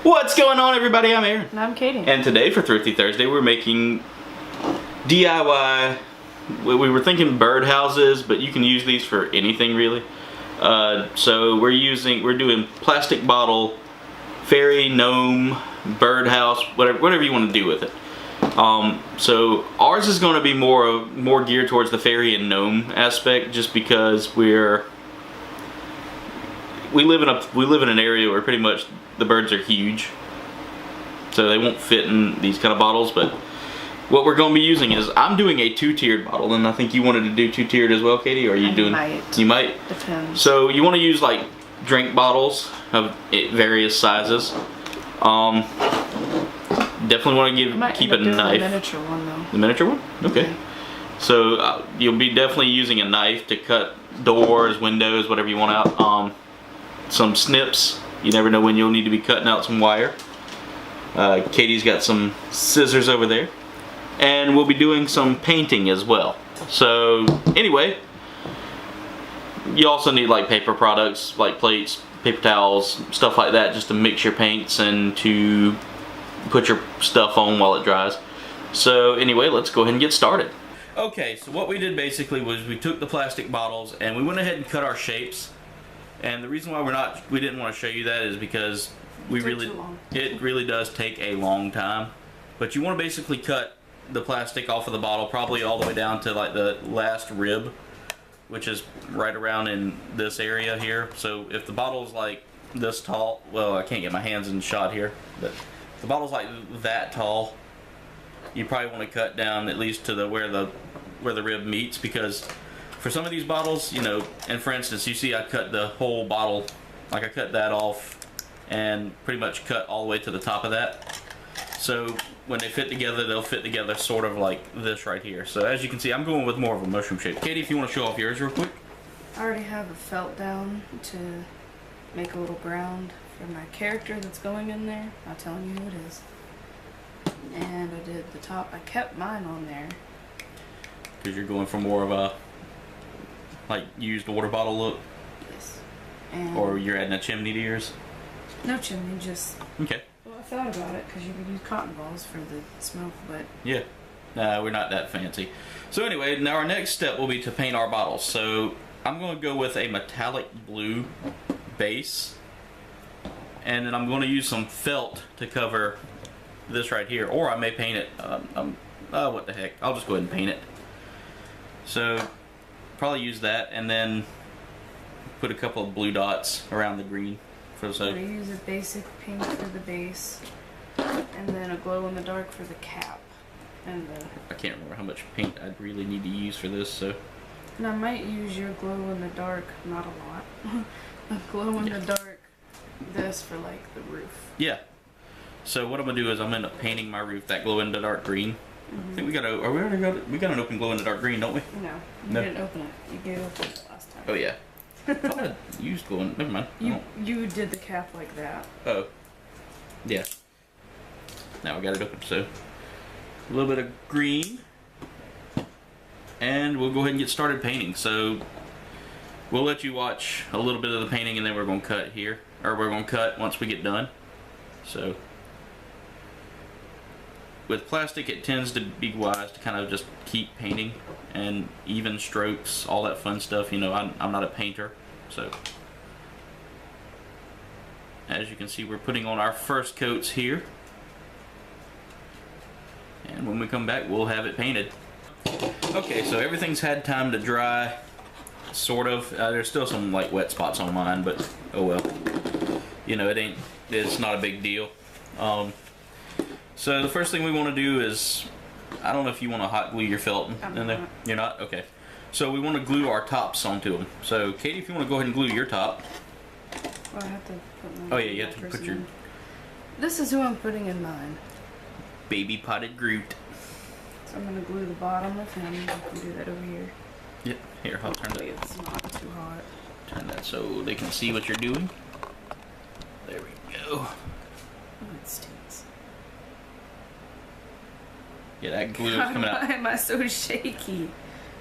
What's going on, everybody? I'm Aaron. And I'm Katie. And today for Thrifty Thursday we're making DIY. We were thinking birdhouses, but you can use these for anything really. So we're doing plastic bottle, fairy, gnome, birdhouse, whatever you want to do with it. So ours is going to be more geared towards the fairy and gnome aspect, just because we live in an area where pretty much the birds are huge, so they won't fit in these kind of bottles. But what we're going to be using is, I'm doing a two-tiered bottle, and I think you wanted to do two-tiered as well, Katie. Or are you doing? You might. Depends. So you want to use like drink bottles of various sizes. Definitely want to keep a knife. The miniature one though. The miniature one? Okay. So you'll be definitely using a knife to cut doors, windows, whatever you want out. Some snips. You never know when you'll need to be cutting out some wire. Katie's got some scissors over there. And we'll be doing some painting as well. So anyway, you also need like paper products, like plates, paper towels, stuff like that, just to mix your paints and to put your stuff on while it dries. So anyway, let's go ahead and get started. Okay, so what we did basically was we took the plastic bottles and we went ahead and cut our shapes. And the reason why we didn't want to show you that is because it really does take a long time. But you want to basically cut the plastic off of the bottle probably all the way down to like the last rib, which is right around in this area here. So if the bottle's like this tall, well, I can't get my hands in shot here, but if the bottle's like that tall, you probably want to cut down at least to where the rib meets, because for some of these bottles, you know, and for instance, you see I cut the whole bottle, like I cut that off and pretty much cut all the way to the top of that. So when they fit together, they'll fit together sort of like this right here. So as you can see, I'm going with more of a mushroom shape. Katie, if you want to show off yours real quick. I already have a felt down to make a little ground for my character that's going in there. Not telling you who it is. And I did the top. I kept mine on there. Because you're going for more of a like used water bottle look? Yes. And or you're adding a chimney to yours? No chimney, just... Okay. Well, I thought about it, because you could use cotton balls for the smoke, but... Yeah. We're not that fancy. So anyway, now our next step will be to paint our bottles. So I'm going to go with a metallic blue base. And then I'm going to use some felt to cover this right here. Or I may paint it. What the heck. I'll just go ahead and paint it. So probably use that, and then put a couple of blue dots around the green. I'm going to use a basic pink for the base, and then a glow-in-the-dark for the cap. And I can't remember how much paint I'd really need to use for this, so... And I might use your glow-in-the-dark, not a lot, a glow-in-the-dark, this for like the roof. Yeah. So what I'm going to do is I'm going to end up painting my roof that glow-in-the-dark green. I think we got an open glow-in-the-dark green, don't we? No, you didn't open it. You gave it the last time. Oh yeah. I thought I used glow. Never mind. You did the cap like that. Oh. Yeah. Now we got it open. So a little bit of green, and we'll go ahead and get started painting. So we'll let you watch a little bit of the painting, and then we're going to cut here, or we're going to cut once we get done. So. With plastic, it tends to be wise to kind of just keep painting and even strokes, all that fun stuff. You know, I'm not a painter, so as you can see, we're putting on our first coats here, and when we come back, we'll have it painted. Okay, so everything's had time to dry, sort of. There's still some like wet spots on mine, but oh well. You know, it's not a big deal. So the first thing we want to do is, I don't know if you want to hot glue your felt in there. You're not? Okay. So we want to glue our tops onto them. So Katie, if you want to go ahead and glue your top. Well, I have to put my... Oh yeah, you have to put your... This is who I'm putting in mine. Baby potted Groot. So I'm going to glue the bottom of him. You can do that over here. Yep. Here, I'll turn it. It's not too hot. Turn that so they can see what you're doing. There we go. Oh, it stinks. Yeah, that glue is coming out. Why am I so shaky?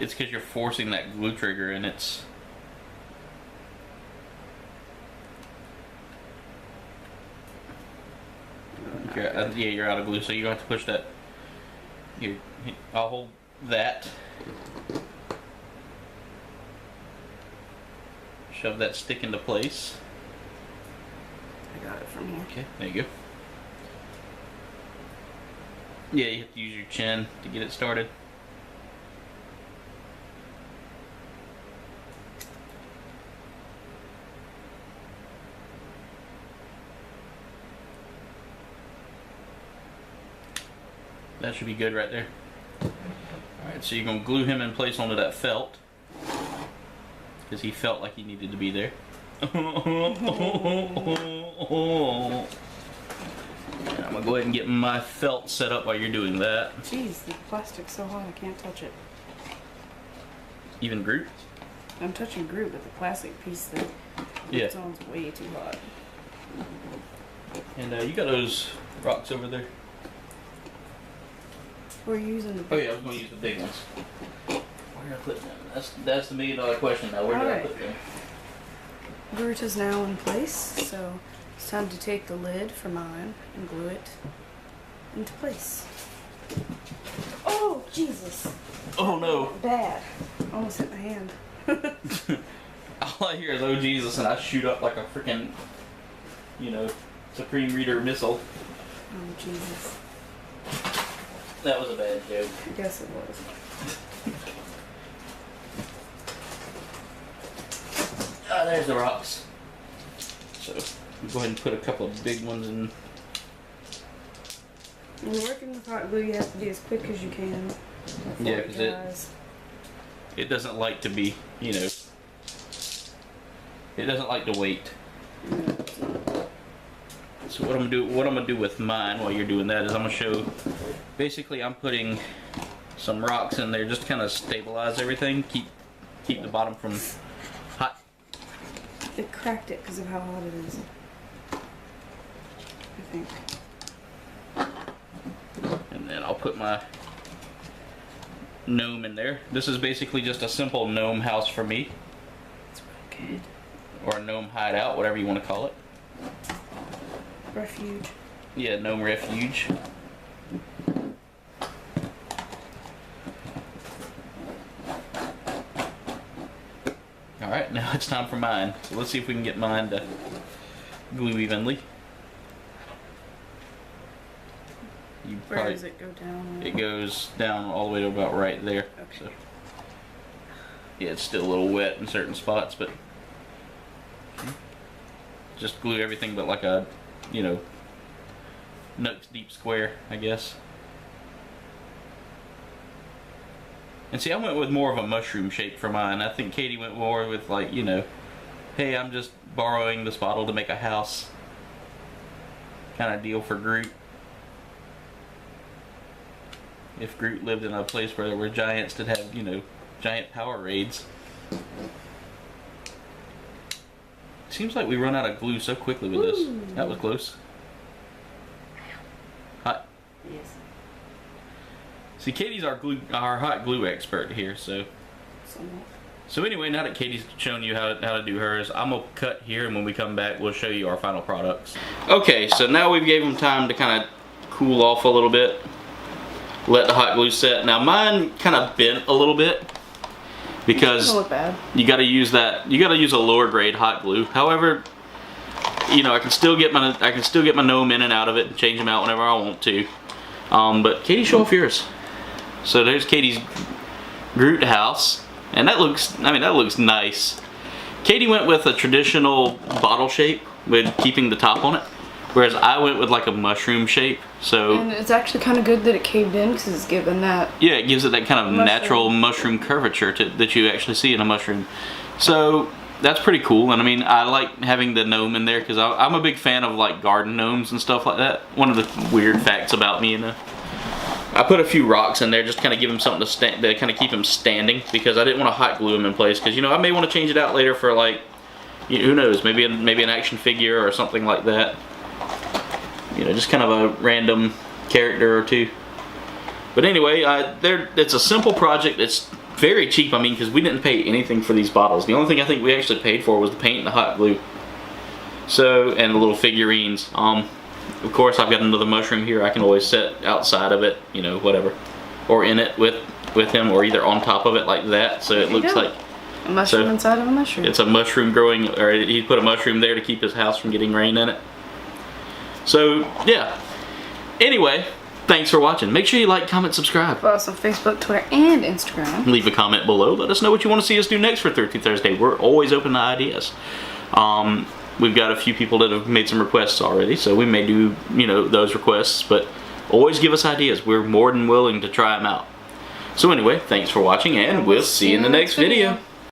It's because you're forcing that glue trigger, and it's... Yeah, you're out of glue, so you have to push that. Here, I'll hold that. Shove that stick into place. I got it from here. Okay, there you go. Yeah, you have to use your chin to get it started. That should be good right there. Alright, so you're going to glue him in place onto that felt. Because he felt like he needed to be there. And I'm going to go ahead and get my felt set up while you're doing that. Jeez, the plastic's so hot I can't touch it. Even Groot? I'm touching Groot, but the plastic piece that it's on is way too hot. And you got those rocks over there? We're using the Oh yeah, I was going to use the big ones. Where did I put them? That's the $1 million question now. Where did I put them? Groot is now in place, so it's time to take the lid for mine and glue it into place. Oh, Jesus. Oh no. Bad. Almost hit my hand. All I hear is, oh Jesus, and I shoot up like a freaking, Supreme Reader missile. Oh, Jesus. That was a bad joke. I guess it was. There's the rocks. So, we'll go ahead and put a couple of big ones in. When you're working with hot glue, you have to be as quick as you can. Yeah, because it doesn't like to be, it doesn't like to wait. So what I'm gonna do with mine while you're doing that is I'm gonna show. Basically, I'm putting some rocks in there just to kind of stabilize everything, keep the bottom from hot. It cracked it because of how hot it is. I think. And then I'll put my gnome in there. This is basically just a simple gnome house for me. It's really good. Or a gnome hideout, whatever you want to call it. Refuge. Yeah, gnome refuge. Alright, now it's time for mine. So let's see if we can get mine to glue evenly. Where does it go down? It goes down all the way to about right there. Okay. So, yeah, it's still a little wet in certain spots, but just glue everything but like a, Nuck's deep square, I guess. And see, I went with more of a mushroom shape for mine. I think Katie went more with like, hey, I'm just borrowing this bottle to make a house kind of deal for Groot. If Groot lived in a place where there were giants that had, giant power raids. Seems like we run out of glue so quickly with this. That was close. Hot. Yes. See, Katie's our hot glue expert here, so. So anyway, now that Katie's shown you how to do hers, I'm gonna cut here, and when we come back, we'll show you our final products. Okay, so now we've gave them time to kind of cool off a little bit. Let the hot glue set. Now mine kind of bent a little bit because doesn't look bad. You got to use that. You got to use a lower grade hot glue. However, I can still get my gnome in and out of it and change them out whenever I want to. But Katie, show off yours. So there's Katie's Groot house, and that looks nice. Katie went with a traditional bottle shape with keeping the top on it, whereas I went with like a mushroom shape. So and it's actually kind of good that it caved in because it's given that. Yeah, it gives it that kind of natural mushroom curvature that you actually see in a mushroom. So that's pretty cool, and I mean, I like having the gnome in there because I'm a big fan of like garden gnomes and stuff like that. One of the weird facts about me, I put a few rocks in there just to kind of give them something to kind of keep them standing because I didn't want to hot glue them in place because I may want to change it out later for like, who knows, maybe an action figure or something like that. Just kind of a random character or two. But anyway, it's a simple project. It's very cheap. I mean, because we didn't pay anything for these bottles. The only thing I think we actually paid for was the paint and the hot glue. So, and the little figurines. Of course, I've got another mushroom here. I can always set outside of it, you know, whatever, or in it with him, or either on top of it like that. So it looks like a mushroom inside of a mushroom. It's a mushroom growing, or he put a mushroom there to keep his house from getting rain in it. So yeah. Anyway, thanks for watching. Make sure you like, comment, subscribe. Follow us on Facebook, Twitter, and Instagram. Leave a comment below. Let us know what you want to see us do next for Thrifty Thursday. We're always open to ideas. We've got a few people that have made some requests already, so we may do, you know, those requests, but always give us ideas. We're more than willing to try them out. So anyway, thanks for watching, and we'll see you in the next video.